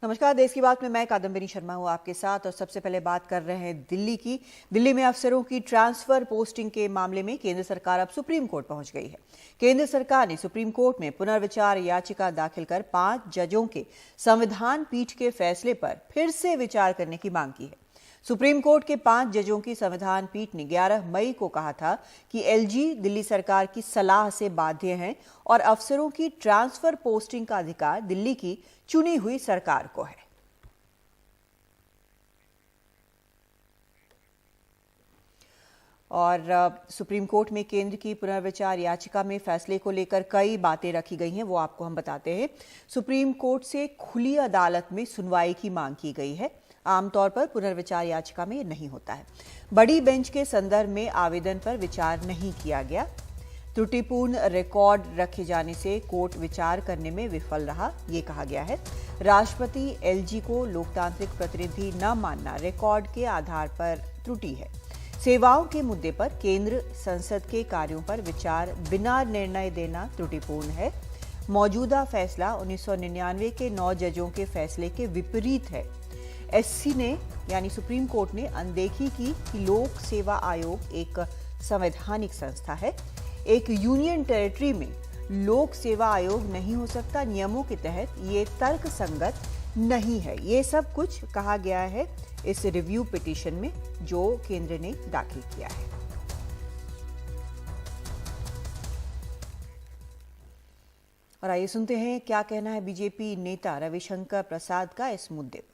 नमस्कार। देश की बात में मैं कादम्बिनी शर्मा हूं आपके साथ और सबसे पहले बात कर रहे हैं दिल्ली की। दिल्ली में अफसरों की ट्रांसफर पोस्टिंग के मामले में केंद्र सरकार अब सुप्रीम कोर्ट पहुंच गई है। केंद्र सरकार ने सुप्रीम कोर्ट में पुनर्विचार याचिका दाखिल कर 5 जजों के संविधान पीठ के फैसले पर फिर से विचार करने की मांग की है। सुप्रीम कोर्ट के 5 जजों की संविधान पीठ ने 11 मई को कहा था कि एलजी दिल्ली सरकार की सलाह से बाध्य हैं और अफसरों की ट्रांसफर पोस्टिंग का अधिकार दिल्ली की चुनी हुई सरकार को है। और सुप्रीम कोर्ट में केंद्र की पुनर्विचार याचिका में फैसले को लेकर कई बातें रखी गई हैं, वो आपको हम बताते हैं। सुप्रीम कोर्ट से खुली अदालत में सुनवाई की मांग की गई है। आमतौर पर पुनर्विचार याचिका में नहीं होता है। बड़ी बेंच के संदर्भ में आवेदन पर विचार नहीं किया गया। त्रुटिपूर्ण रिकॉर्ड रखे जाने से कोर्ट विचार करने में विफल रहा, ये कहा गया है। राष्ट्रपति एलजी को लोकतांत्रिक प्रतिनिधि न मानना रिकॉर्ड के आधार पर त्रुटि है। सेवाओं के मुद्दे पर केंद्र संसद के कार्यों पर विचार बिना निर्णय देना त्रुटिपूर्ण है। मौजूदा फैसला 1999 के 9 जजों के फैसले के विपरीत है। एससी ने यानी सुप्रीम कोर्ट ने अनदेखी की कि लोक सेवा आयोग एक संवैधानिक संस्था है। एक यूनियन टेरिटरी में लोक सेवा आयोग नहीं हो सकता, नियमों के तहत ये तर्क संगत नहीं है। ये सब कुछ कहा गया है इस रिव्यू पिटीशन में जो केंद्र ने दाखिल किया है। और आइए सुनते हैं क्या कहना है बीजेपी नेता रविशंकर प्रसाद का इस मुद्दे पर।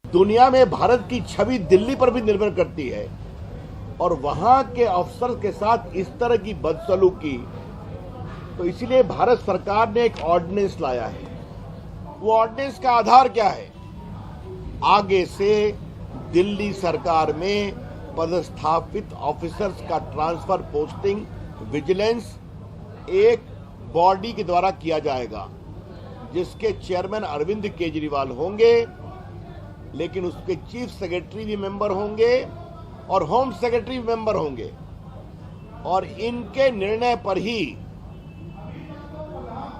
दुनिया में भारत की छवि दिल्ली पर भी निर्भर करती है और वहां के अफसर के साथ इस तरह की बदसलूकी, तो इसलिए भारत सरकार ने एक ऑर्डिनेंस लाया है। वो ऑर्डिनेंस का आधार क्या है? आगे से दिल्ली सरकार में पदस्थापित ऑफिसर्स का ट्रांसफर पोस्टिंग विजिलेंस एक बॉडी के द्वारा किया जाएगा जिसके चेयरमैन अरविंद केजरीवाल होंगे, लेकिन उसके चीफ सेक्रेटरी भी मेंबर होंगे और होम सेक्रेटरी भी मेंबर होंगे और इनके निर्णय पर ही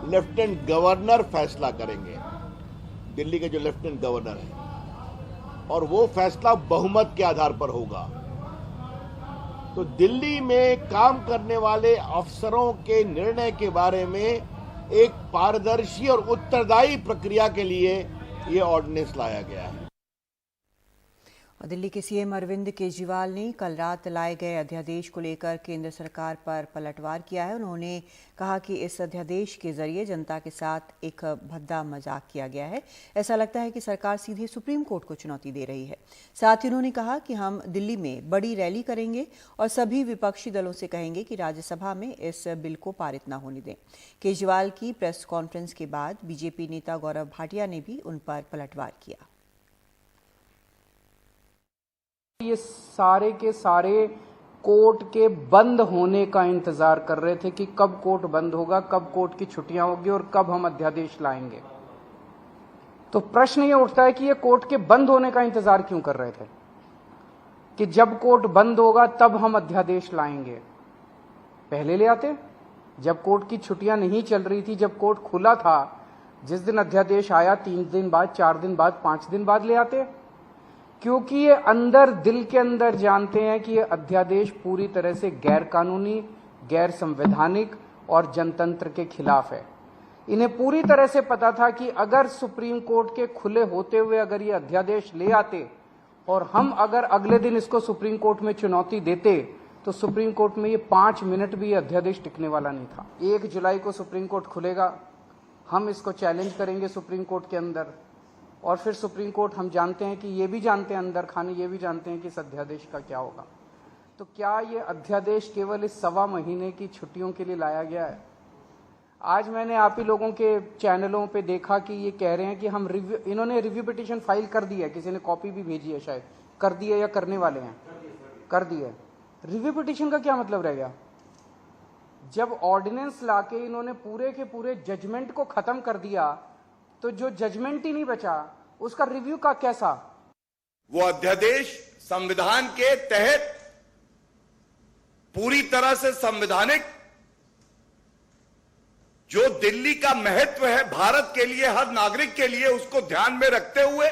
लेफ्टिनेंट गवर्नर फैसला करेंगे। दिल्ली के जो लेफ्टिनेंट गवर्नर है, और वो फैसला बहुमत के आधार पर होगा। तो दिल्ली में काम करने वाले अफसरों के निर्णय के बारे में एक पारदर्शी और उत्तरदायी प्रक्रिया के लिए ये ऑर्डिनेंस लाया गया है। दिल्ली के सीएम अरविंद केजरीवाल ने कल रात लाए गए अध्यादेश को लेकर केंद्र सरकार पर पलटवार किया है। उन्होंने कहा कि इस अध्यादेश के जरिए जनता के साथ एक भद्दा मजाक किया गया है। ऐसा लगता है कि सरकार सीधे सुप्रीम कोर्ट को चुनौती दे रही है। साथ ही उन्होंने कहा कि हम दिल्ली में बड़ी रैली करेंगे और सभी विपक्षी दलों से कहेंगे कि राज्यसभा में इस बिल को पारित न होने दें। केजरीवाल की प्रेस कॉन्फ्रेंस के बाद बीजेपी नेता गौरव भाटिया ने भी उन पर पलटवार किया। ये सारे के सारे कोर्ट के बंद होने का इंतजार कर रहे थे कि कब कोर्ट बंद होगा, कब कोर्ट की छुट्टियां होगी और कब हम अध्यादेश लाएंगे। तो प्रश्न ये उठता है कि ये कोर्ट के बंद होने का इंतजार क्यों कर रहे थे कि जब कोर्ट बंद होगा तब हम अध्यादेश लाएंगे। पहले ले आते, जब कोर्ट की छुट्टियां नहीं चल रही थी, जब कोर्ट खुला था, जिस दिन अध्यादेश आया 3 दिन बाद, 4 दिन बाद, 5 दिन बाद ले आते। क्योंकि ये अंदर दिल के अंदर जानते हैं कि ये अध्यादेश पूरी तरह से गैर कानूनी, गैर संवैधानिक और जनतंत्र के खिलाफ है। इन्हें पूरी तरह से पता था कि अगर सुप्रीम कोर्ट के खुले होते हुए अगर ये अध्यादेश ले आते और हम अगर अगले दिन इसको सुप्रीम कोर्ट में चुनौती देते तो सुप्रीम कोर्ट में ये 5 मिनट भी ये अध्यादेश टिकने वाला नहीं था। 1 जुलाई को सुप्रीम कोर्ट खुलेगा, हम इसको चैलेंज करेंगे सुप्रीम कोर्ट के अंदर और फिर सुप्रीम कोर्ट, हम जानते हैं कि ये भी जानते हैं अंदर खाने, ये भी जानते हैं कि इस अध्यादेश का क्या होगा। तो क्या ये अध्यादेश केवल इस 1.25 महीने की छुट्टियों के लिए लाया गया है? आज मैंने आप ही लोगों के चैनलों पे देखा कि ये कह रहे हैं कि हम इन्होंने रिव्यू पिटीशन फाइल कर दी है, किसी ने कॉपी भी भेजी है, शायद कर दी है या करने वाले हैं, कर दी है। रिव्यू पिटीशन का क्या मतलब रह गया? जब ऑर्डिनेंस लाके इन्होंने पूरे के पूरे जजमेंट को खत्म कर दिया तो जो जजमेंट ही नहीं बचा उसका रिव्यू का कैसा? वो अध्यादेश संविधान के तहत पूरी तरह से संवैधानिक जो दिल्ली का महत्व है भारत के लिए, हर नागरिक के लिए, उसको ध्यान में रखते हुए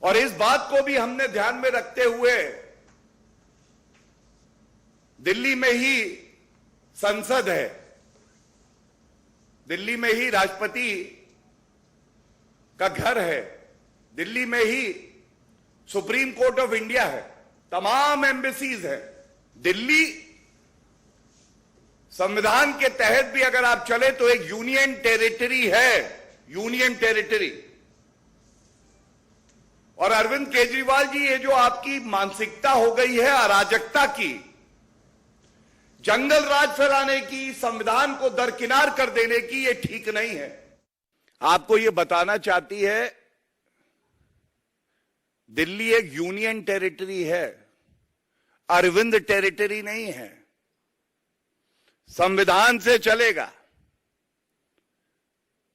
और इस बात को भी हमने ध्यान में रखते हुए दिल्ली में ही संसद है, दिल्ली में ही राष्ट्रपति का घर है, दिल्ली में ही सुप्रीम कोर्ट ऑफ इंडिया है, तमाम एम्बेसीज है। दिल्ली संविधान के तहत भी अगर आप चले तो एक यूनियन टेरिटरी है, यूनियन टेरिटरी। और अरविंद केजरीवाल जी, ये जो आपकी मानसिकता हो गई है अराजकता की, जंगल राज फैलाने की, संविधान को दरकिनार कर देने की, ये ठीक नहीं है। आपको ये बताना चाहती है दिल्ली एक यूनियन टेरिटरी है, अरविंद टेरिटरी नहीं है। संविधान से चलेगा,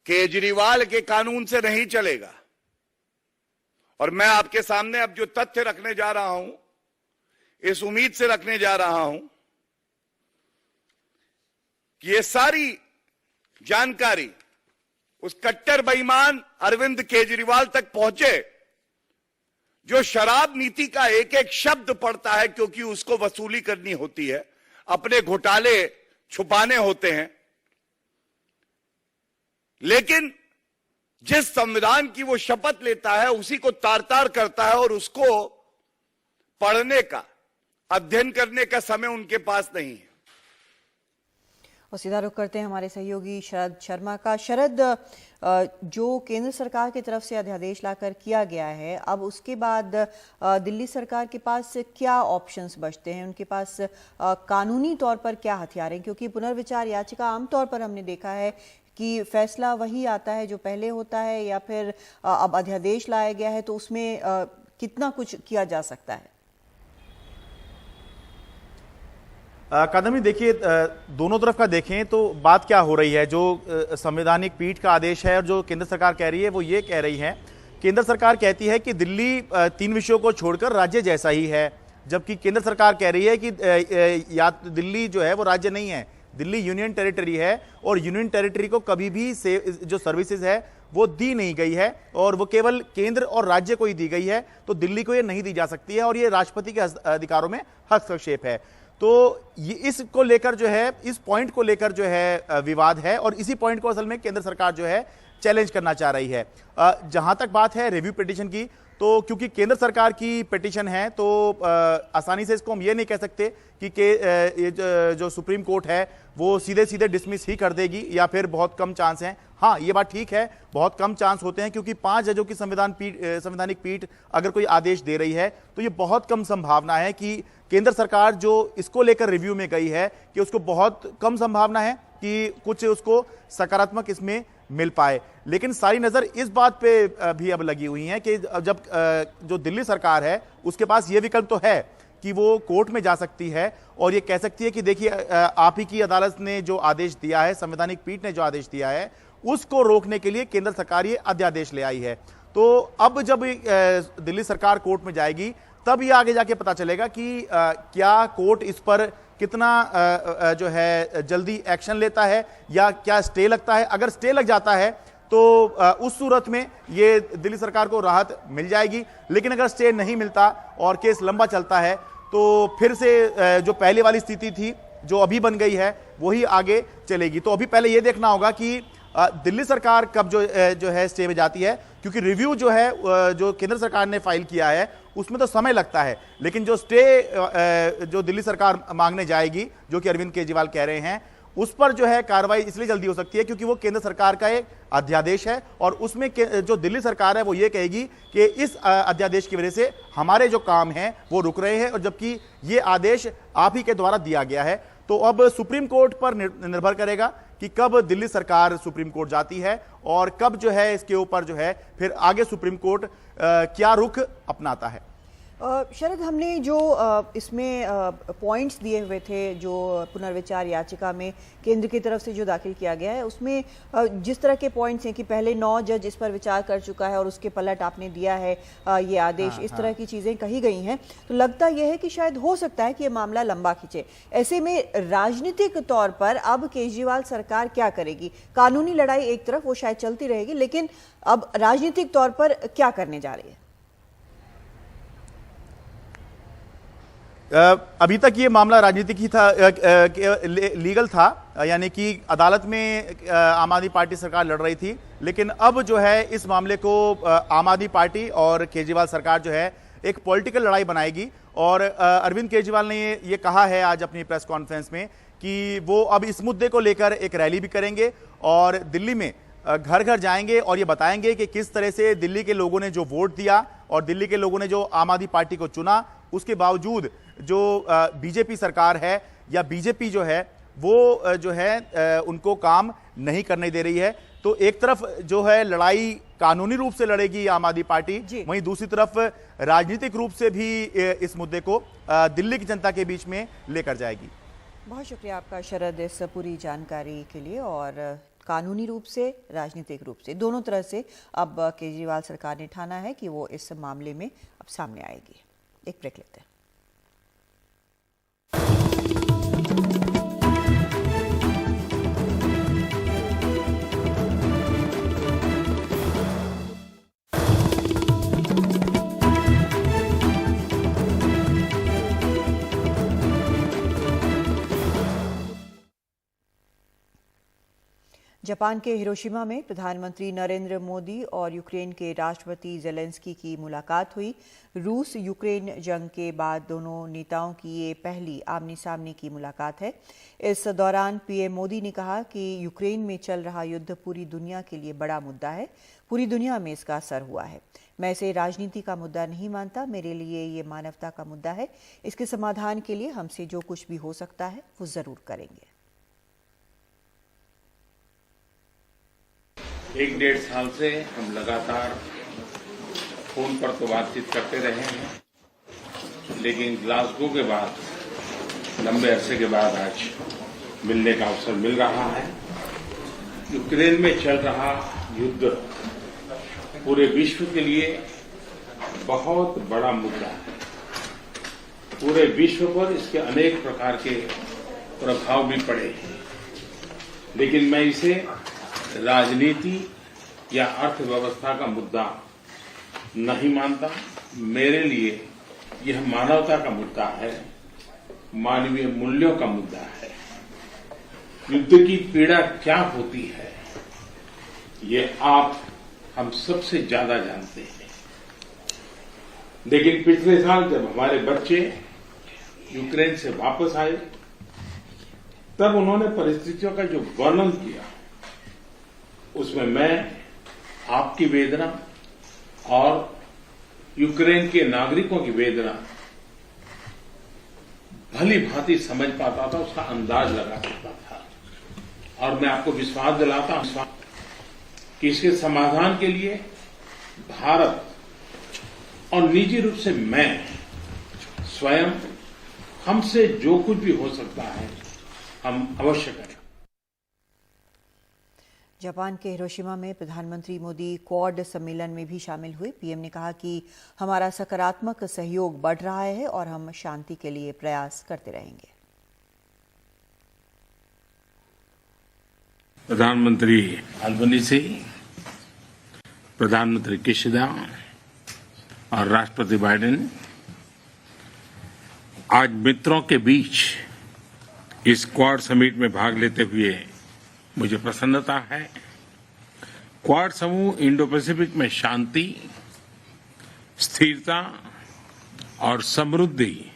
केजरीवाल के कानून से नहीं चलेगा। और मैं आपके सामने अब जो तथ्य रखने जा रहा हूं, इस उम्मीद से रखने जा रहा हूं कि ये सारी जानकारी उस कट्टर बेईमान अरविंद केजरीवाल तक पहुंचे जो शराब नीति का एक एक शब्द पढ़ता है, क्योंकि उसको वसूली करनी होती है, अपने घोटाले छुपाने होते हैं। लेकिन जिस संविधान की वो शपथ लेता है उसी को तार तार करता है और उसको पढ़ने का, अध्ययन करने का समय उनके पास नहीं है। और सीधा रुख करते हैं हमारे सहयोगी शरद शर्मा का। शरद, जो केंद्र सरकार की तरफ से अध्यादेश लाकर किया गया है, अब उसके बाद दिल्ली सरकार के पास क्या ऑप्शंस बचते हैं? उनके पास कानूनी तौर पर क्या हथियार हैं? क्योंकि पुनर्विचार याचिका आमतौर पर हमने देखा है कि फैसला वही आता है जो पहले होता है, या फिर अब अध्यादेश लाया गया है तो उसमें कितना कुछ किया जा सकता है? कादम्बी, देखिए, दोनों तरफ का देखें तो बात क्या हो रही है। जो संवैधानिक पीठ का आदेश है और जो केंद्र सरकार कह रही है वो ये कह रही है, केंद्र सरकार कहती है कि दिल्ली 3 विषयों को छोड़कर राज्य जैसा ही है, जबकि केंद्र सरकार कह रही है कि या दिल्ली जो है वो राज्य नहीं है, दिल्ली यूनियन टेरिटरी है और यूनियन टेरिटरी को कभी भी जो सर्विसेज है वो दी नहीं गई है और वो केवल केंद्र और राज्य को ही दी गई है, तो दिल्ली को ये नहीं दी जा सकती है और ये राष्ट्रपति के अधिकारों में हस्तक्षेप है। तो ये इसको लेकर जो है, इस पॉइंट को लेकर जो है विवाद है और इसी पॉइंट को असल में केंद्र सरकार जो है चैलेंज करना चाह रही है। जहां तक बात है रिव्यू पिटीशन की, तो क्योंकि केंद्र सरकार की पिटीशन है तो आसानी से इसको हम ये नहीं कह सकते कि ये जो सुप्रीम कोर्ट है वो सीधे सीधे डिसमिस ही कर देगी या फिर बहुत कम चांस हैं। हाँ, ये बात ठीक है, बहुत कम चांस होते हैं, क्योंकि 5 जजों की संवैधानिक पीठ अगर कोई आदेश दे रही है तो ये बहुत कम संभावना है कि केंद्र सरकार जो इसको लेकर रिव्यू में गई है कि उसको बहुत कम संभावना है कि कुछ उसको सकारात्मक इसमें मिल पाए। लेकिन सारी नजर इस बात पे भी अब लगी हुई है कि जब जो दिल्ली सरकार है उसके पास ये विकल्प तो है कि वो कोर्ट में जा सकती है और ये कह सकती है कि देखिए, आप ही की अदालत ने जो आदेश दिया है, संवैधानिक पीठ ने जो आदेश दिया है, उसको रोकने के लिए केंद्र सरकार ये अध्यादेश ले आई है। तो अब जब दिल्ली सरकार कोर्ट में जाएगी तब ये आगे जाके पता चलेगा कि क्या कोर्ट इस पर कितना जो है जल्दी एक्शन लेता है या क्या स्टे लगता है। अगर स्टे लग जाता है तो उस सूरत में ये दिल्ली सरकार को राहत मिल जाएगी, लेकिन अगर स्टे नहीं मिलता और केस लंबा चलता है तो फिर से जो पहले वाली स्थिति थी जो अभी बन गई है वही आगे चलेगी। तो अभी पहले ये देखना होगा कि दिल्ली सरकार कब जो है स्टे में जाती है, क्योंकि रिव्यू जो है जो केंद्र सरकार ने फाइल किया है उसमें तो समय लगता है, लेकिन जो स्टे जो दिल्ली सरकार मांगने जाएगी, जो कि अरविंद केजरीवाल कह रहे हैं, उस पर जो है कार्रवाई इसलिए जल्दी हो सकती है क्योंकि वो केंद्र सरकार का एक अध्यादेश है और उसमें जो दिल्ली सरकार है वो ये कहेगी कि इस अध्यादेश की वजह से हमारे जो काम हैं वो रुक रहे हैं और जबकि ये आदेश आप ही के द्वारा दिया गया है। तो अब सुप्रीम कोर्ट पर निर्भर करेगा कि कब दिल्ली सरकार सुप्रीम कोर्ट जाती है और कब जो है इसके ऊपर जो है फिर आगे सुप्रीम कोर्ट क्या रुख अपनाता है। शरद, हमने जो इसमें पॉइंट्स दिए हुए थे जो पुनर्विचार याचिका में केंद्र की तरफ से जो दाखिल किया गया है, उसमें जिस तरह के पॉइंट्स हैं कि पहले 9 जज इस पर विचार कर चुका है और उसके पलट आपने दिया है ये आदेश, इस तरह की चीज़ें कही गई हैं, तो लगता यह है कि शायद हो सकता है कि ये मामला लंबा खींचे। ऐसे में राजनीतिक तौर पर अब केजरीवाल सरकार क्या करेगी? कानूनी लड़ाई एक तरफ वो शायद चलती रहेगी, लेकिन अब राजनीतिक तौर पर क्या करने जा रही है? अभी तक ये मामला राजनीतिक ही था, लीगल था, यानी कि अदालत में आम आदमी पार्टी सरकार लड़ रही थी। लेकिन अब जो है इस मामले को आम आदमी पार्टी और केजरीवाल सरकार जो है एक पॉलिटिकल लड़ाई बनाएगी। और अरविंद केजरीवाल ने ये कहा है आज अपनी प्रेस कॉन्फ्रेंस में कि वो अब इस मुद्दे को लेकर एक रैली भी करेंगे और दिल्ली में घर घर जाएंगे और ये बताएंगे कि किस तरह से दिल्ली के लोगों ने जो वोट दिया और दिल्ली के लोगों ने जो आम आदमी पार्टी को चुना, उसके बावजूद जो बीजेपी सरकार है या बीजेपी जो है वो जो है उनको काम नहीं करने दे रही है। तो एक तरफ जो है लड़ाई कानूनी रूप से लड़ेगी आम आदमी पार्टी, वहीं दूसरी तरफ राजनीतिक रूप से भी इस मुद्दे को दिल्ली की जनता के बीच में लेकर जाएगी। बहुत शुक्रिया आपका शरद इस पूरी जानकारी के लिए। और कानूनी रूप से, राजनीतिक रूप से, दोनों तरह से अब केजरीवाल सरकार ने ठाना है कि वो इस मामले में अब सामने आएगी। एक ब्रेक लेते हैं। जापान के हिरोशिमा में प्रधानमंत्री नरेंद्र मोदी और यूक्रेन के राष्ट्रपति ज़ेलेंस्की की मुलाकात हुई। रूस यूक्रेन जंग के बाद दोनों नेताओं की ये पहली आमने सामने की मुलाकात है। इस दौरान पीएम मोदी ने कहा कि यूक्रेन में चल रहा युद्ध पूरी दुनिया के लिए बड़ा मुद्दा है, पूरी दुनिया में इसका असर हुआ है। मैं इसे राजनीति का मुद्दा नहीं मानता, मेरे लिए ये मानवता का मुद्दा है। इसके समाधान के लिए हमसे जो कुछ भी हो सकता है वो जरूर करेंगे। 1-1.5 साल से हम लगातार फोन पर तो बातचीत करते रहे हैं, लेकिन ग्लासगो के बाद लंबे अरसे के बाद आज मिलने का अवसर मिल रहा है। यूक्रेन में चल रहा युद्ध पूरे विश्व के लिए बहुत बड़ा मुद्दा है। पूरे विश्व पर इसके अनेक प्रकार के प्रभाव भी पड़े हैं, लेकिन मैं इसे राजनीति या अर्थव्यवस्था का मुद्दा नहीं मानता। मेरे लिए यह मानवता का मुद्दा है, मानवीय मूल्यों का मुद्दा है। युद्ध की पीड़ा क्या होती है ये आप हम सबसे ज्यादा जानते हैं। लेकिन पिछले साल जब हमारे बच्चे यूक्रेन से वापस आए, तब उन्होंने परिस्थितियों का जो वर्णन किया, उसमें मैं आपकी वेदना और यूक्रेन के नागरिकों की वेदना भली भांति समझ पाता था, उसका अंदाज लगा सकता था। और मैं आपको विश्वास दिलाता हूं कि इसके समाधान के लिए भारत और निजी रूप से मैं स्वयं, हमसे जो कुछ भी हो सकता है हम अवश्य करें। जापान के हिरोशिमा में प्रधानमंत्री मोदी क्वाड सम्मेलन में भी शामिल हुए। पीएम ने कहा कि हमारा सकारात्मक सहयोग बढ़ रहा है और हम शांति के लिए प्रयास करते रहेंगे। प्रधानमंत्री अल्बनीज़ी, प्रधानमंत्री किशिदा और राष्ट्रपति बाइडेन आज मित्रों के बीच इस क्वाड समिट में भाग लेते हुए मुझे प्रसन्नता है। क्वाड समूह इंडो पैसिफिक में शांति, स्थिरता और समृद्धि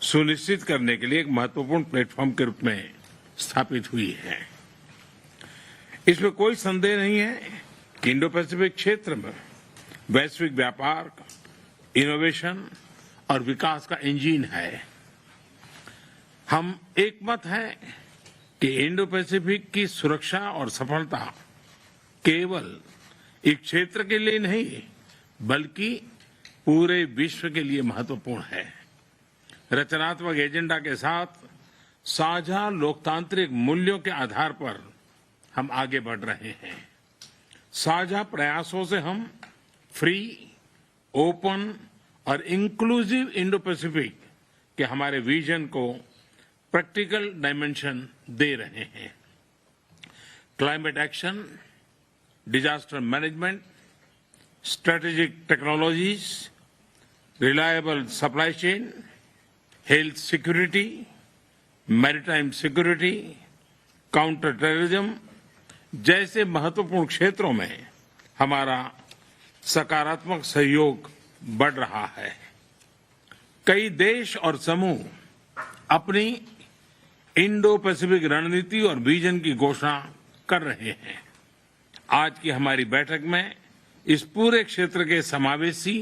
सुनिश्चित करने के लिए एक महत्वपूर्ण प्लेटफॉर्म के रूप में स्थापित हुई है। इसमें कोई संदेह नहीं है कि इंडो पैसिफिक क्षेत्र में वैश्विक व्यापार, इनोवेशन और विकास का इंजन है। हम एकमत हैं कि इंडो पैसिफिक की सुरक्षा और सफलता केवल एक क्षेत्र के लिए नहीं, बल्कि पूरे विश्व के लिए महत्वपूर्ण है। रचनात्मक एजेंडा के साथ साझा लोकतांत्रिक मूल्यों के आधार पर हम आगे बढ़ रहे हैं। साझा प्रयासों से हम फ्री, ओपन और इंक्लूसिव इंडो पैसिफिक के हमारे विजन को प्रैक्टिकल डायमेंशन दे रहे हैं। Climate action, disaster management, strategic technologies, reliable supply chain, health security, maritime security, counter terrorism जैसे महत्वपूर्ण क्षेत्रों में हमारा सकारात्मक सहयोग बढ़ रहा है। कई देश और समूह अपनी इंडो पैसिफिक रणनीति और विजन की घोषणा कर रहे हैं। आज की हमारी बैठक में इस पूरे क्षेत्र के समावेशी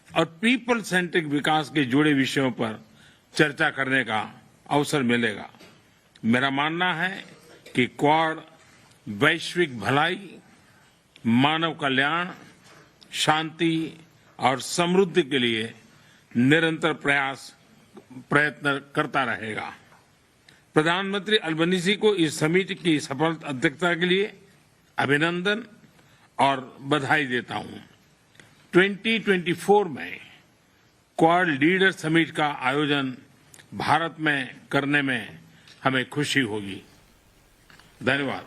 और पीपल सेंट्रिक विकास के जुड़े विषयों पर चर्चा करने का अवसर मिलेगा। मेरा मानना है कि क्वाड वैश्विक भलाई, मानव कल्याण, शांति और समृद्धि के लिए निरंतर प्रयत्न करता रहेगा। प्रधानमंत्री अल्बनीजी को इस समिति की सफल अध्यक्षता के लिए अभिनंदन और बधाई देता हूं। 2024 में क्वाड लीडर समिट का आयोजन भारत में करने में हमें खुशी होगी। धन्यवाद।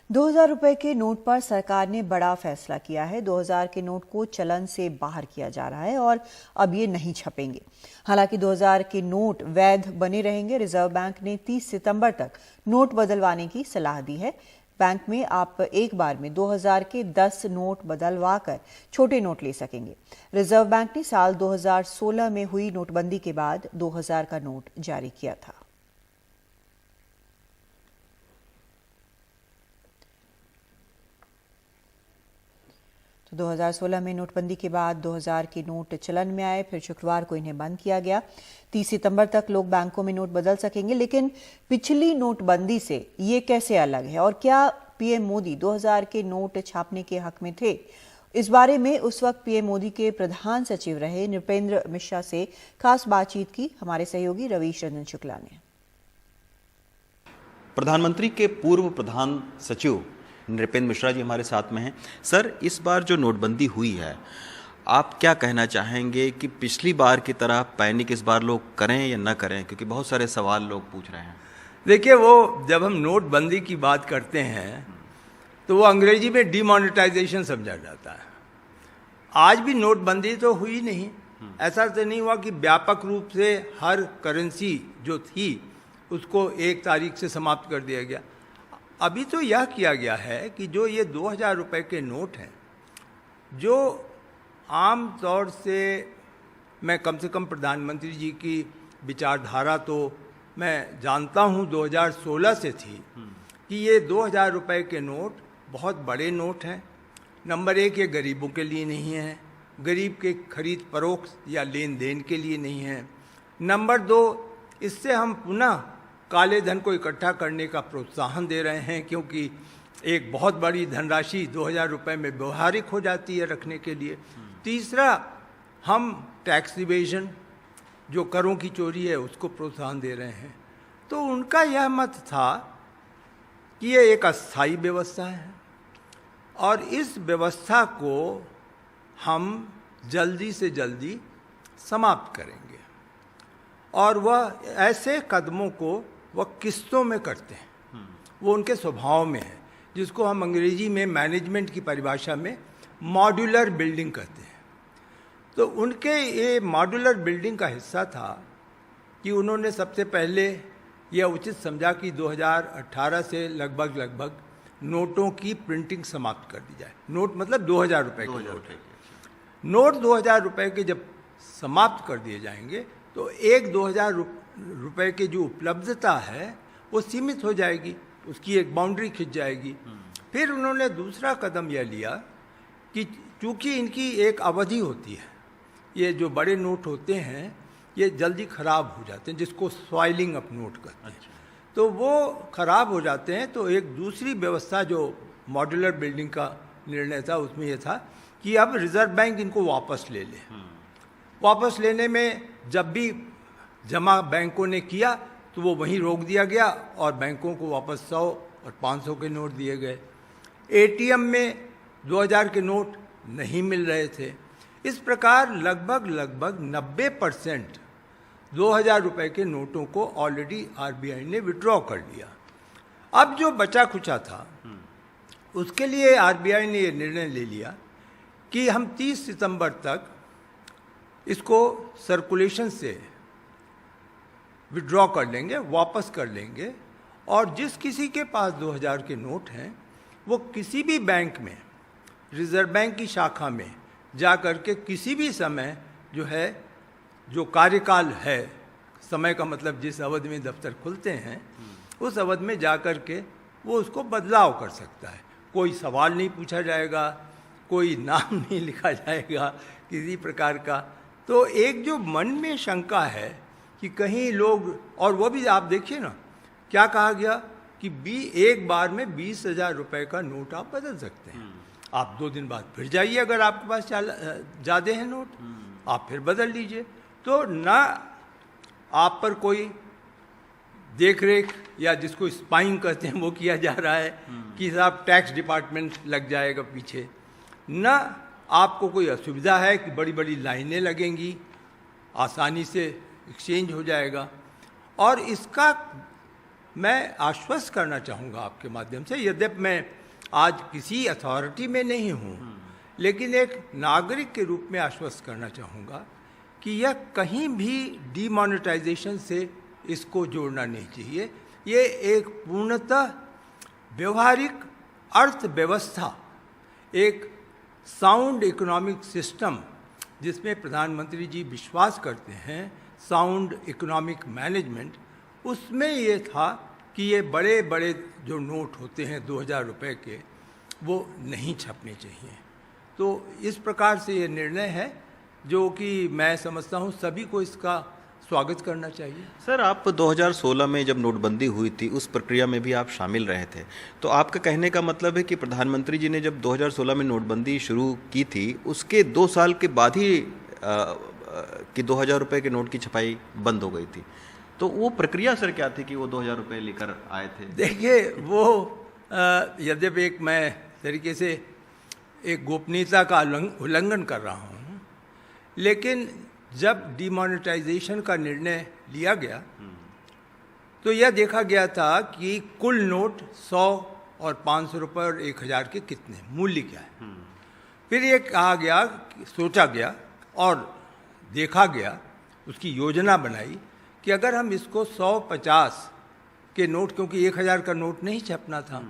2000 रुपए के नोट पर सरकार ने बड़ा फैसला किया है। 2000 के नोट को चलन से बाहर किया जा रहा है और अब ये नहीं छपेंगे। हालांकि 2000 के नोट वैध बने रहेंगे। रिजर्व बैंक ने 30 सितंबर तक नोट बदलवाने की सलाह दी है। बैंक में आप एक बार में 2000 के 10 नोट बदलवा कर छोटे नोट ले सकेंगे। रिजर्व बैंक ने साल 2016 में हुई नोटबंदी के बाद 2000 का नोट जारी किया था। तो 2016 में नोटबंदी के बाद 2000 के नोट चलन में आए, फिर शुक्रवार को इन्हें बंद किया गया। 30 सितंबर तक लोग बैंकों में नोट बदल सकेंगे। लेकिन पिछली नोटबंदी से ये कैसे अलग है और क्या पीएम मोदी 2000 के नोट छापने के हक में थे? इस बारे में उस वक्त पीएम मोदी के प्रधान सचिव रहे नृपेंद्र मिश्रा से खास बातचीत की हमारे सहयोगी रवीश रंजन शुक्ला ने। प्रधानमंत्री के पूर्व प्रधान सचिव नृपेंद्र मिश्रा जी हमारे साथ में हैं। सर, इस बार जो नोटबंदी हुई है, आप क्या कहना चाहेंगे कि पिछली बार की तरह पैनिक इस बार लोग करें या न करें, क्योंकि बहुत सारे सवाल लोग पूछ रहे हैं। देखिए, वो जब हम नोटबंदी की बात करते हैं तो वो अंग्रेजी में डिमोनेटाइजेशन समझा जाता है। आज भी नोटबंदी तो हुई नहीं। ऐसा तो नहीं हुआ कि व्यापक रूप से हर करेंसी जो थी उसको 1 तारीख से समाप्त कर दिया गया। अभी तो यह किया गया है कि जो ये 2000 रुपए के नोट हैं, जो आम तौर से मैं कम से कम प्रधानमंत्री जी की विचारधारा तो मैं जानता हूँ 2016 से थी कि ये 2000 रुपए के नोट बहुत बड़े नोट हैं। नंबर 1, ये गरीबों के लिए नहीं है, गरीब के खरीद फरोख्त या लेन देन के लिए नहीं है। नंबर 2, इससे हम पुनः काले धन को इकट्ठा करने का प्रोत्साहन दे रहे हैं, क्योंकि एक बहुत बड़ी धनराशि 2000 रुपये में व्यवहारिक हो जाती है रखने के लिए। तीसरा, हम टैक्स इवेजन, जो करों की चोरी है, उसको प्रोत्साहन दे रहे हैं। तो उनका यह मत था कि ये एक अस्थायी व्यवस्था है और इस व्यवस्था को हम जल्दी से जल्दी समाप्त करेंगे। और वह ऐसे कदमों को वह किस्तों में करते हैं, वो उनके स्वभाव में है, जिसको हम अंग्रेजी में मैनेजमेंट की परिभाषा में मॉड्यूलर बिल्डिंग कहते हैं। तो उनके ये मॉड्यूलर बिल्डिंग का हिस्सा था कि उन्होंने सबसे पहले यह उचित समझा कि 2018 से लगभग नोटों की प्रिंटिंग समाप्त कर दी जाए। नोट मतलब 2000 रुपये के नोट 2000 रुपये के जब समाप्त कर दिए जाएंगे तो एक 2000 रुपये की जो उपलब्धता है वो सीमित हो जाएगी, उसकी एक बाउंड्री खिंच जाएगी। फिर उन्होंने दूसरा कदम यह लिया कि चूंकि इनकी एक अवधि होती है, ये जो बड़े नोट होते हैं ये जल्दी ख़राब हो जाते हैं, जिसको स्वाइलिंग ऑफ नोट कहते हैं। तो वो ख़राब हो जाते हैं, तो एक दूसरी व्यवस्था जो मॉड्यूलर बिल्डिंग का निर्णय था उसमें यह था कि अब रिजर्व बैंक इनको वापस ले ले। वापस लेने में जब भी जमा बैंकों ने किया तो वो वहीं रोक दिया गया और बैंकों को वापस 100 और 500 के नोट दिए गए। एटीएम में 2000 के नोट नहीं मिल रहे थे। इस प्रकार लगभग 90% 2000 रुपए के नोटों को ऑलरेडी आरबीआई ने विड्रॉ कर लिया। अब जो बचा खुचा था उसके लिए आरबीआई ने ये निर्णय ले लिया कि हम 30 सितंबर तक इसको सर्कुलेशन से विड्रॉ कर लेंगे, वापस कर लेंगे, और जिस किसी के पास 2000 के नोट हैं वो किसी भी बैंक में, रिजर्व बैंक की शाखा में जा कर के किसी भी समय जो है, जो कार्यकाल है, समय का मतलब जिस अवधि में दफ्तर खुलते हैं उस अवधि में जा कर के वो उसको बदलाव कर सकता है। कोई सवाल नहीं पूछा जाएगा, कोई नाम नहीं लिखा जाएगा किसी प्रकार का। तो एक जो मन में शंका है कि कहीं लोग, और वो भी आप देखिए ना क्या कहा गया कि एक बार में 20,000 रुपए का नोट आप बदल सकते हैं। आप 2 दिन बाद फिर जाइए, अगर आपके पास ज़्यादा हैं नोट आप फिर बदल लीजिए। तो ना आप पर कोई देख रेख या जिसको स्पाइंग कहते हैं वो किया जा रहा है कि साहब टैक्स डिपार्टमेंट लग जाएगा पीछे, ना आपको कोई असुविधा है कि बड़ी बड़ी लाइनें लगेंगी, आसानी से एक्सचेंज हो जाएगा। और इसका मैं आश्वस्त करना चाहूँगा आपके माध्यम से, यद्यपि मैं आज किसी अथॉरिटी में नहीं हूँ, लेकिन एक नागरिक के रूप में आश्वस्त करना चाहूँगा कि यह कहीं भी डीमोनेटाइजेशन से इसको जोड़ना नहीं चाहिए। ये एक पूर्णतः व्यवहारिक अर्थव्यवस्था, एक साउंड इकोनॉमिक सिस्टम जिसमें प्रधानमंत्री जी विश्वास करते हैं, साउंड इकोनॉमिक मैनेजमेंट, उसमें ये था कि ये बड़े बड़े जो नोट होते हैं 2000 रुपए के वो नहीं छपने चाहिए। तो इस प्रकार से ये निर्णय है जो कि मैं समझता हूँ सभी को इसका स्वागत करना चाहिए। सर, आप 2016 में जब नोटबंदी हुई थी उस प्रक्रिया में भी आप शामिल रहे थे, तो आपका कहने का मतलब है कि प्रधानमंत्री जी ने जब 2016 में नोटबंदी शुरू की थी उसके 2 साल के बाद ही कि 2000 रुपए के नोट की छपाई बंद हो गई थी। तो वो प्रक्रिया सर क्या थी कि वो 2000 रुपए लेकर आए थे? देखिए, वो यद्यपि एक मैं तरीके से एक गोपनीयता का उल्लंघन कर रहा हूँ, लेकिन जब डिमोनेटाइजेशन का निर्णय लिया गया तो यह देखा गया था कि कुल नोट 100 और 500 रुपये और 1000 के कितने मूल्य क्या है। फिर ये कहा गया, सोचा गया और देखा गया, उसकी योजना बनाई कि अगर हम इसको 150 के नोट, क्योंकि 1000 का नोट नहीं छपना था,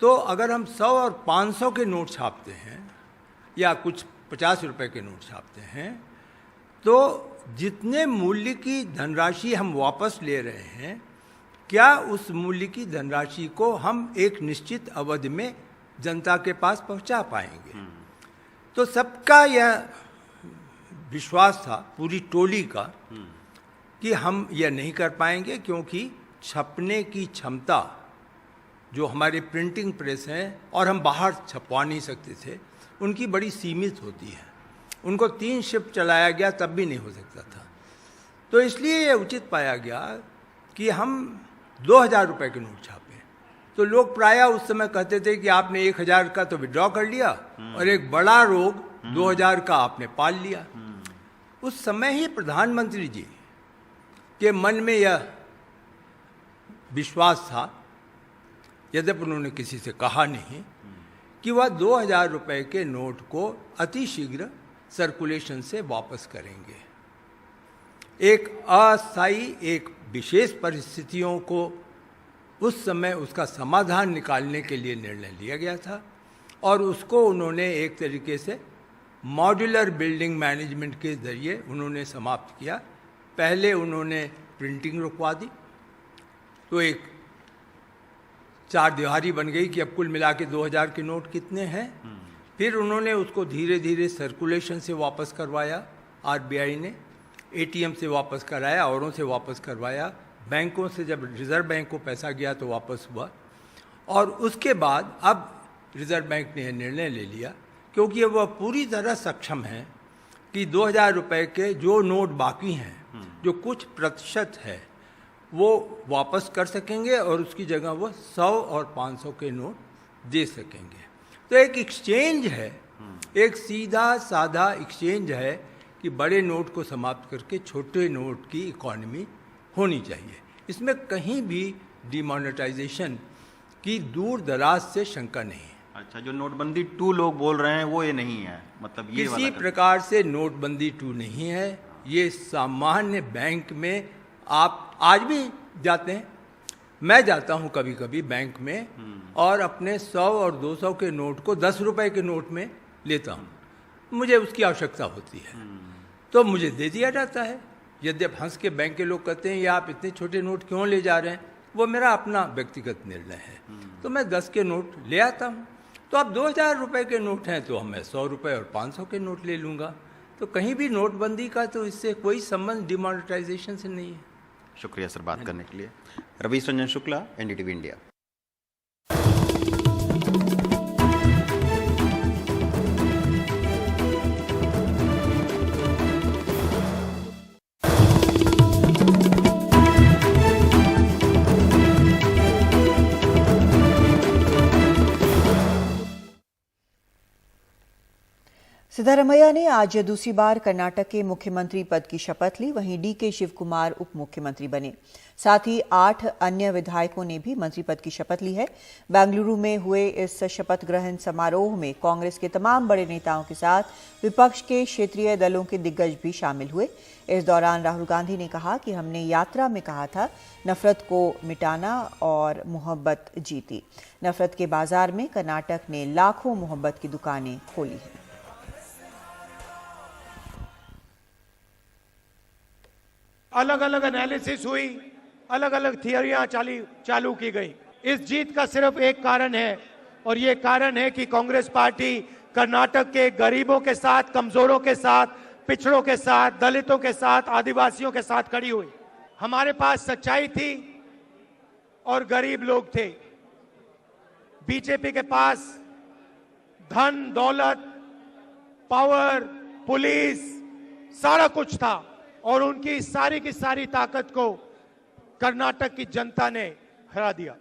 तो अगर हम 100 और 500 के नोट छापते हैं या कुछ 50 रुपए के नोट छापते हैं, तो जितने मूल्य की धनराशि हम वापस ले रहे हैं, क्या उस मूल्य की धनराशि को हम एक निश्चित अवधि में जनता के पास पहुंचा पाएंगे। तो सबका यह विश्वास था, पूरी टोली का, कि हम यह नहीं कर पाएंगे, क्योंकि छपने की क्षमता जो हमारे प्रिंटिंग प्रेस हैं, और हम बाहर छपवा नहीं सकते थे, उनकी बड़ी सीमित होती है। उनको 3 शिफ्ट चलाया गया तब भी नहीं हो सकता था। तो इसलिए ये उचित पाया गया कि हम 2000 रुपए के नोट छापें। तो लोग प्रायः उस समय कहते थे कि आपने 1000 का तो विड्रॉ कर लिया और एक बड़ा रोग 2000 का आपने पाल लिया। उस समय ही प्रधानमंत्री जी के मन में यह विश्वास था, यद्यपि उन्होंने किसी से कहा नहीं, कि वह 2000 रुपए के नोट को अतिशीघ्र सर्कुलेशन से वापस करेंगे। एक अस्थायी, एक विशेष परिस्थितियों को उस समय उसका समाधान निकालने के लिए निर्णय लिया गया था, और उसको उन्होंने एक तरीके से मॉड्यूलर बिल्डिंग मैनेजमेंट के जरिए उन्होंने समाप्त किया। पहले उन्होंने प्रिंटिंग रुकवा दी, तो एक 4 दीवारी बन गई कि अब कुल मिला के 2000 के नोट कितने हैं। फिर उन्होंने उसको धीरे धीरे सर्कुलेशन से वापस करवाया, आरबीआई ने एटीएम से वापस कराया, औरों से वापस करवाया, बैंकों से जब रिजर्व बैंक को पैसा गया तो वापस हुआ। और उसके बाद अब रिजर्व बैंक ने यह निर्णय ले लिया क्योंकि वह पूरी तरह सक्षम है कि 2000 रुपये के जो नोट बाकी हैं, जो कुछ प्रतिशत है, वो वापस कर सकेंगे और उसकी जगह वो 100 और 500 के नोट दे सकेंगे। तो एक एक्सचेंज है, एक सीधा साधा एक्सचेंज है कि बड़े नोट को समाप्त करके छोटे नोट की इकॉनमी होनी चाहिए। इसमें कहीं भी डिमोनेटाइजेशन की दूर दराज से शंका नहीं है। अच्छा, जो नोटबंदी 2 लोग बोल रहे हैं वो ये नहीं है, मतलब ये किसी प्रकार से नोटबंदी 2 नहीं है। ये सामान्य बैंक में आप आज भी जाते हैं, मैं जाता हूं कभी कभी बैंक में और अपने 100 और 200 के नोट को 10 रुपए के नोट में लेता हूं। मुझे उसकी आवश्यकता होती है तो मुझे दे दिया जाता है। यद्यप हंस के बैंक के लोग कहते हैं ये आप इतने छोटे नोट क्यों ले जा रहे हैं, वो मेरा अपना व्यक्तिगत निर्णय है। तो मैं 10 के नोट ले आता हूँ। तो अब 2000 रुपये के नोट हैं तो मैं 100 रुपये और 500 के नोट ले लूँगा। तो कहीं भी नोटबंदी का तो इससे कोई संबंध डिमोनेटाइजेशन से नहीं है। शुक्रिया सर बात करने के लिए। Ravish Ranjan Shukla, NDTV India. सिद्धारमैया ने आज दूसरी बार कर्नाटक के मुख्यमंत्री पद की शपथ ली। वहीं डीके शिवकुमार उप मुख्यमंत्री बने। साथ ही 8 अन्य विधायकों ने भी मंत्री पद की शपथ ली है। बेंगलुरु में हुए इस शपथ ग्रहण समारोह में कांग्रेस के तमाम बड़े नेताओं के साथ विपक्ष के क्षेत्रीय दलों के दिग्गज भी शामिल हुए। इस दौरान राहुल गांधी ने कहा कि हमने यात्रा में कहा था नफरत को मिटाना और मोहब्बत जीती। नफरत के बाजार में कर्नाटक ने लाखों मोहब्बत की दुकानें खोली हैं। अलग अलग एनालिसिस हुई, अलग अलग थियरियां चालू की गई। इस जीत का सिर्फ एक कारण है और ये कारण है कि कांग्रेस पार्टी कर्नाटक के गरीबों के साथ, कमजोरों के साथ, पिछड़ों के साथ, दलितों के साथ, आदिवासियों के साथ खड़ी हुई। हमारे पास सच्चाई थी और गरीब लोग थे। बीजेपी के पास धन, दौलत, पावर, पुलिस, सारा कुछ था और उनकी सारी की सारी ताकत को कर्नाटक की जनता ने हरा दिया।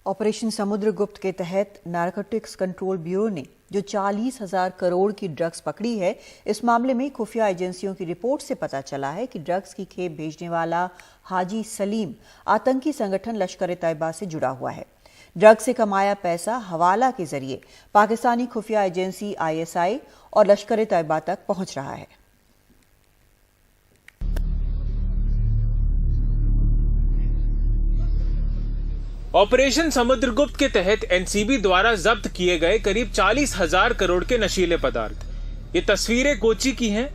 ऑपरेशन समुद्रगुप्त के तहत नारकोटिक्स कंट्रोल ब्यूरो ने जो 40,000 करोड़ की ड्रग्स पकड़ी है, इस मामले में खुफिया एजेंसियों की रिपोर्ट से पता चला है कि ड्रग्स की खेप भेजने वाला हाजी सलीम आतंकी संगठन लश्कर-ए-तैयबा से जुड़ा हुआ है। ड्रग्स से कमाया पैसा हवाला के जरिए पाकिस्तानी खुफिया एजेंसी ISI और लश्कर-ए-तैयबा तक पहुंच रहा है। ऑपरेशन समुद्रगुप्त के तहत एनसीबी द्वारा जब्त किए गए करीब 40,000 करोड़ के नशीले पदार्थ। ये तस्वीरें कोची की हैं।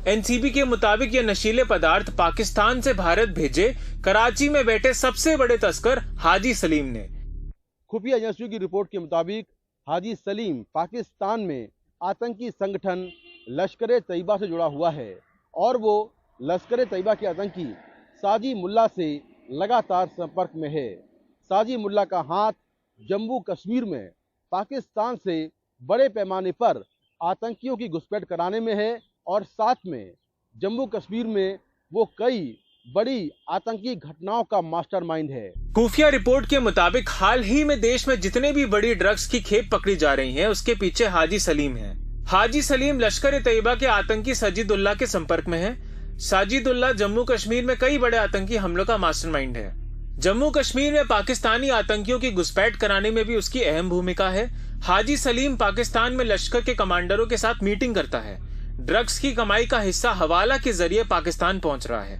एनसीबी के मुताबिक ये नशीले पदार्थ पाकिस्तान से भारत भेजे कराची में बैठे सबसे बड़े तस्कर हाजी सलीम ने। खुफिया एजेंसियों की रिपोर्ट के मुताबिक हाजी सलीम पाकिस्तान में आतंकी संगठन लश्कर-ए-तैयबा से जुड़ा हुआ है और वो लश्कर-ए-तैयबा के आतंकी साजी मुल्ला से लगातार संपर्क में है। साजी मुल्ला का हाथ जम्मू कश्मीर में पाकिस्तान से बड़े पैमाने पर आतंकियों की घुसपैठ कराने में है और साथ में जम्मू कश्मीर में वो कई बड़ी आतंकी घटनाओं का मास्टरमाइंड है। खुफिया रिपोर्ट के मुताबिक हाल ही में देश में जितने भी बड़ी ड्रग्स की खेप पकड़ी जा रही है, उसके पीछे हाजी सलीम है। हाजी सलीम लश्कर-ए-तैयबा के आतंकी साजिदुल्लाह के संपर्क में है। साजिदुल्लाह जम्मू कश्मीर में कई बड़े आतंकी हमलों का मास्टरमाइंड है। जम्मू कश्मीर में पाकिस्तानी आतंकियों की घुसपैठ कराने में भी उसकी अहम भूमिका है। हाजी सलीम पाकिस्तान में लश्कर के कमांडरों के साथ मीटिंग करता है। ड्रग्स की कमाई का हिस्सा हवाला के जरिए पाकिस्तान पहुंच रहा है।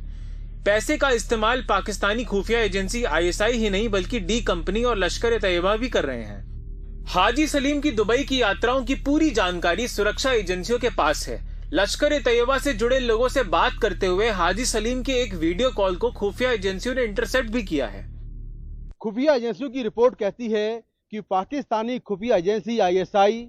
पैसे का इस्तेमाल पाकिस्तानी खुफिया एजेंसी ISI ही नहीं बल्कि डी कंपनी और लश्कर-ए-तैयबा भी कर रहे हैं। हाजी सलीम की दुबई की यात्राओं की पूरी जानकारी सुरक्षा एजेंसियों के पास है। लश्कर-ए-तैयबा से जुड़े लोगों से बात करते हुए हाजी सलीम के एक वीडियो कॉल को खुफिया एजेंसियों ने इंटरसेप्ट भी किया है। खुफिया एजेंसियों की रिपोर्ट कहती है कि पाकिस्तानी खुफिया एजेंसी आईएसआई,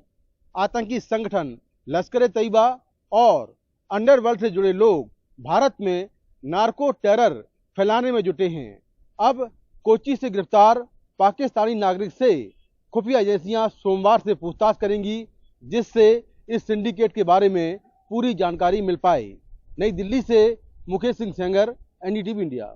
आतंकी संगठन लश्कर ए तैयबा और अंडरवर्ल्ड से जुड़े लोग भारत में नार्को टेरर फैलाने में जुटे हैं। अब कोच्चि से गिरफ्तार पाकिस्तानी नागरिक से खुफिया एजेंसियां सोमवार से पूछताछ करेंगी, जिससे इस सिंडिकेट के बारे में पूरी जानकारी मिल पाए। नई दिल्ली से मुकेश सिंह सेंगर, एनडीटीवी इंडिया।